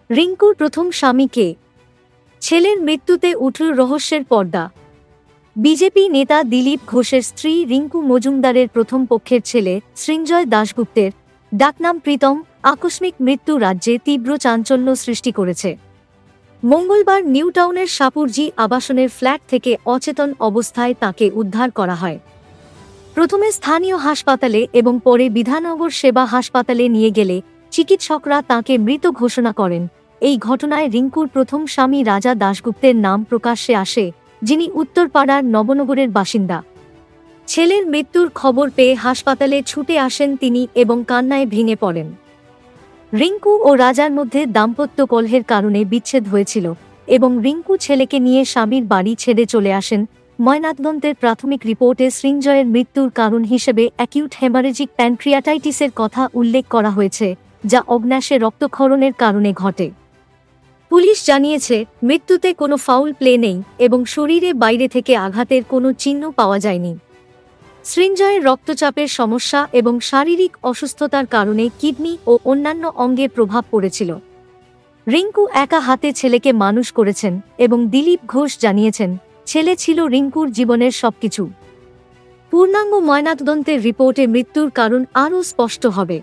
রিঙ্কুর প্রথম স্বামী কে? ছেলের মৃত্যুতে উঠল রহস্যের পর্দা। বিজেপি নেতা দিলীপ ঘোষের স্ত্রী রিঙ্কু মজুমদারের প্রথম পক্ষের ছেলে সৃঞ্জয় দাশগুপ্তের, ডাকনাম প্রীতম, আকস্মিক মৃত্যু রাজ্যে তীব্র চাঞ্চল্য সৃষ্টি করেছে। মঙ্গলবার নিউটাউনের সাপুরজি আবাসনের ফ্ল্যাট থেকে অচেতন অবস্থায় তাকে উদ্ধার করা হয়। প্রথমে স্থানীয় হাসপাতালে এবং পরে বিধাননগর সেবা হাসপাতালে নিয়ে গেলে চিকিৎসকরা তাঁকে মৃত ঘোষণা করেন। এই ঘটনায় রিঙ্কুর প্রথম স্বামী রাজা দাশগুপ্তের নাম প্রকাশ্যে আসে, যিনি উত্তরপাড়ার নবনগরের বাসিন্দা। ছেলের মৃত্যুর খবর পেয়ে হাসপাতালে ছুটে আসেন তিনি এবং কান্নায় ভেঙে পড়েন। রিঙ্কু ও রাজার মধ্যে দাম্পত্য কলহের কারণে বিচ্ছেদ হয়েছিল এবং রিঙ্কু ছেলেকে নিয়ে স্বামীর বাড়ি ছেড়ে চলে আসেন। ময়নাতদন্তের প্রাথমিক রিপোর্টে সৃঞ্জয়ের মৃত্যুর কারণ হিসেবে অ্যাকিউট হেমারেজিক প্যানক্রিয়াটাইটিসের কথা উল্লেখ করা হয়েছে, যা অগ্ন্যাশে রক্তক্ষরণের কারণে ঘটে। পুলিশ জানিয়েছে, মৃত্যুতে কোনো ফাউল প্লে নেই এবং শরীরে বাইরে থেকে আঘাতের কোনো চিহ্ন পাওয়া যায়নি। সৃঞ্জয়ের রক্তচাপের সমস্যা এবং শারীরিক অসুস্থতার কারণে কিডনি ও অন্যান্য অঙ্গে প্রভাব পড়েছিল। রিঙ্কু একা হাতে ছেলেকে মানুষ করেছেন এবং দিলীপ ঘোষ জানিয়েছেন, ছেলে ছিল রিঙ্কুর জীবনের সবকিছু। পূর্ণাঙ্গ ময়নাতদন্তের রিপোর্টে মৃত্যুর কারণ আরও স্পষ্ট হবে।